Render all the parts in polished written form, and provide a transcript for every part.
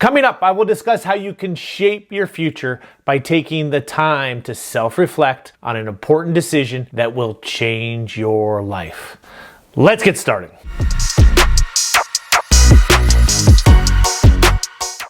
Coming up, I will discuss how you can shape your future by taking the time to self-reflect on an important decision that will change your life. Let's get started.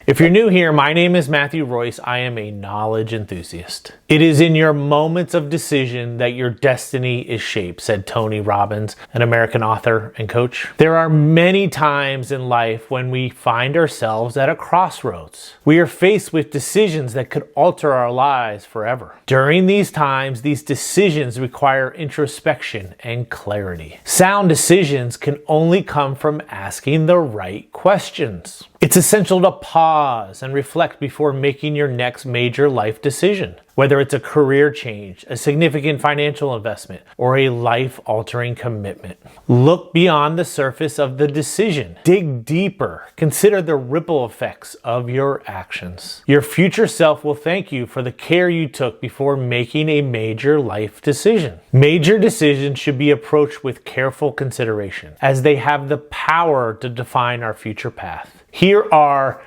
If you're new here, my name is Matthew Royse. I am a knowledge enthusiast. It is in your moments of decision that your destiny is shaped, said Tony Robbins, an American author and coach. There are many times in life when we find ourselves at a crossroads. We are faced with decisions that could alter our lives forever. During these times, these decisions require introspection and clarity. Sound decisions can only come from asking the right questions. It's essential to pause and reflect before making your next major life decision. Whether it's a career change, a significant financial investment, or a life-altering commitment. Look beyond the surface of the decision. Dig deeper. Consider the ripple effects of your actions. Your future self will thank you for the care you took before making a major life decision. Major decisions should be approached with careful consideration, as they have the power to define our future path. Here are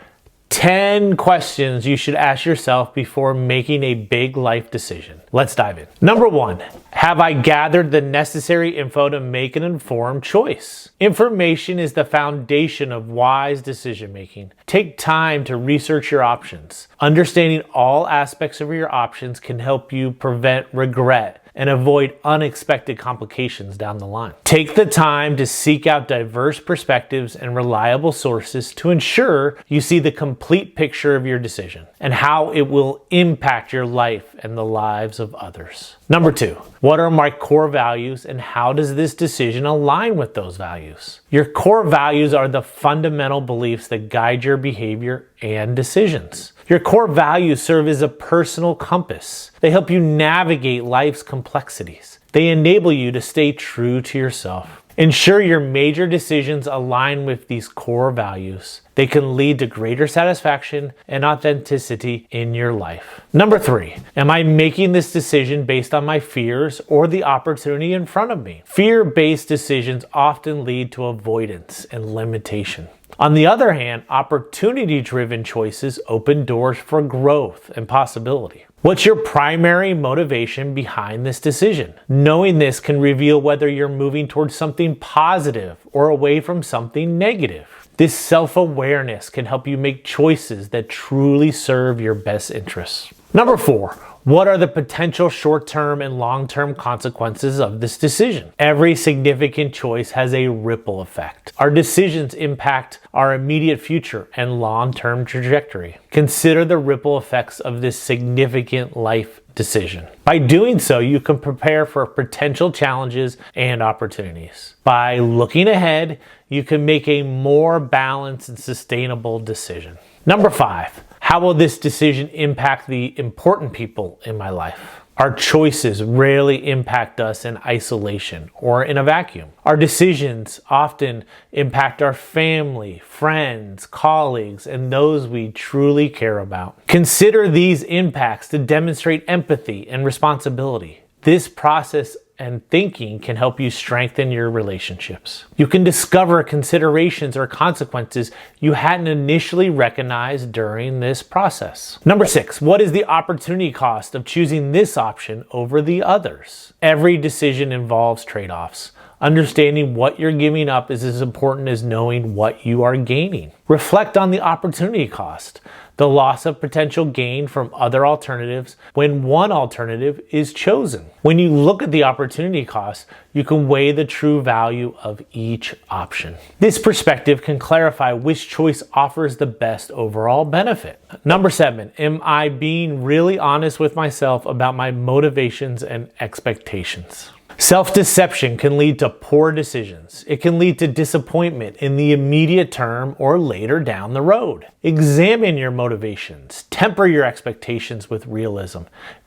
10 questions you should ask yourself before making a big life decision. Let's dive in. Number 1, have I gathered the necessary info to make an informed choice? Information is the foundation of wise decision making. Take time to research your options. Understanding all aspects of your options can help you prevent regret and avoid unexpected complications down the line. Take the time to seek out diverse perspectives and reliable sources to ensure you see the complete picture of your decision and how it will impact your life and the lives of others. Number 2, what are my core values and how does this decision align with those values? Your core values are the fundamental beliefs that guide your behavior and decisions. Your core values serve as a personal compass. They help you navigate life's complexities. They enable you to stay true to yourself. Ensure your major decisions align with these core values. They can lead to greater satisfaction and authenticity in your life. Number 3, am I making this decision based on my fears or the opportunity in front of me? Fear-based decisions often lead to avoidance and limitation. On the other hand, opportunity-driven choices open doors for growth and possibility. What's your primary motivation behind this decision? Knowing this can reveal whether you're moving towards something positive or away from something negative. This self-awareness can help you make choices that truly serve your best interests. Number 4, what are the potential short-term and long-term consequences of this decision? Every significant choice has a ripple effect. Our decisions impact our immediate future and long-term trajectory. Consider the ripple effects of this significant life decision. By doing so, you can prepare for potential challenges and opportunities. By looking ahead, you can make a more balanced and sustainable decision. Number 5, how will this decision impact the important people in my life? Our choices rarely impact us in isolation or in a vacuum. Our decisions often impact our family, friends, colleagues, and those we truly care about. Consider these impacts to demonstrate empathy and responsibility. This process and thinking can help you strengthen your relationships. You can discover considerations or consequences you hadn't initially recognized during this process. Number 6, what is the opportunity cost of choosing this option over the others? Every decision involves trade-offs. Understanding what you're giving up is as important as knowing what you are gaining. Reflect on the opportunity cost, the loss of potential gain from other alternatives when one alternative is chosen. When you look at the opportunity cost, you can weigh the true value of each option. This perspective can clarify which choice offers the best overall benefit. Number 7, am I being really honest with myself about my motivations and expectations? Self-deception can lead to poor decisions. It can lead to disappointment in the immediate term or later down the road. Examine your motivations. Temper your expectations with realism.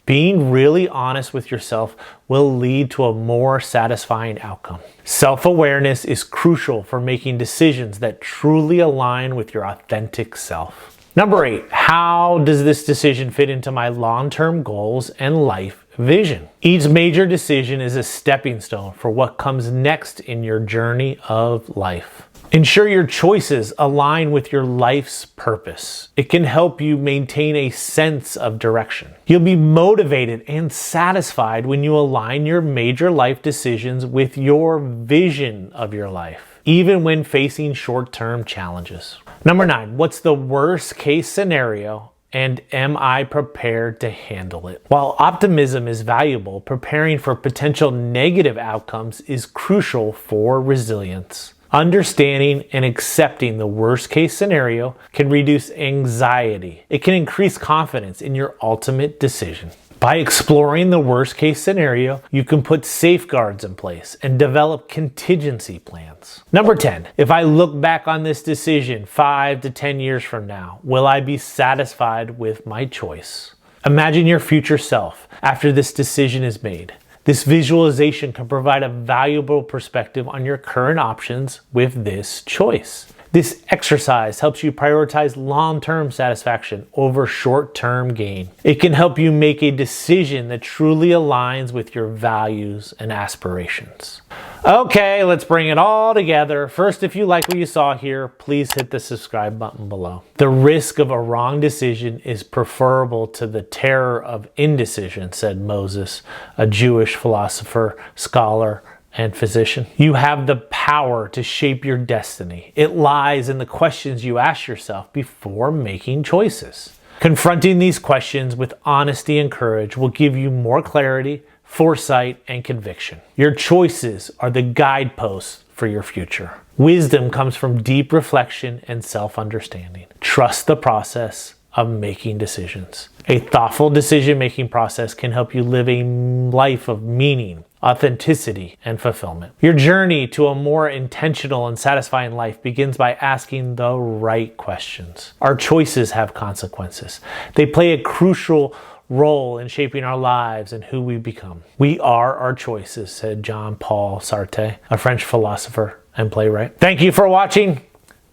Being really honest with yourself will lead to a more satisfying outcome. Self-awareness is crucial for making decisions that truly align with your authentic self. Number 8, how does this decision fit into my long-term goals and life vision? Each major decision is a stepping stone for what comes next in your journey of life. Ensure your choices align with your life's purpose. It can help you maintain a sense of direction. You'll be motivated and satisfied when you align your major life decisions with your vision of your life, even when facing short-term challenges. Number 9, what's the worst case scenario? And am I prepared to handle it? While optimism is valuable, preparing for potential negative outcomes is crucial for resilience. Understanding and accepting the worst case scenario can reduce anxiety. It can increase confidence in your ultimate decision. By exploring the worst case scenario, you can put safeguards in place and develop contingency plans. Number 10, if I look back on this decision 5 to 10 years from now, will I be satisfied with my choice? Imagine your future self after this decision is made. This visualization can provide a valuable perspective on your current options with this choice. This exercise helps you prioritize long-term satisfaction over short-term gain. It can help you make a decision that truly aligns with your values and aspirations. Okay, let's bring it all together. First, if you like what you saw here, please hit the subscribe button below. The risk of a wrong decision is preferable to the terror of indecision, said Moses, a Jewish philosopher, scholar, and physician. You have the power to shape your destiny. It lies in the questions you ask yourself before making choices. Confronting these questions with honesty and courage will give you more clarity, foresight, and conviction. Your choices are the guideposts for your future. Wisdom comes from deep reflection and self-understanding. Trust the process of making decisions. A thoughtful decision-making process can help you live a life of meaning, authenticity, and fulfillment. Your journey to a more intentional and satisfying life begins by asking the right questions. Our choices have consequences. They play a crucial role in shaping our lives and who we become. We are our choices, said Jean-Paul Sartre, a French philosopher and playwright. Thank you for watching.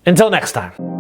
Until next time.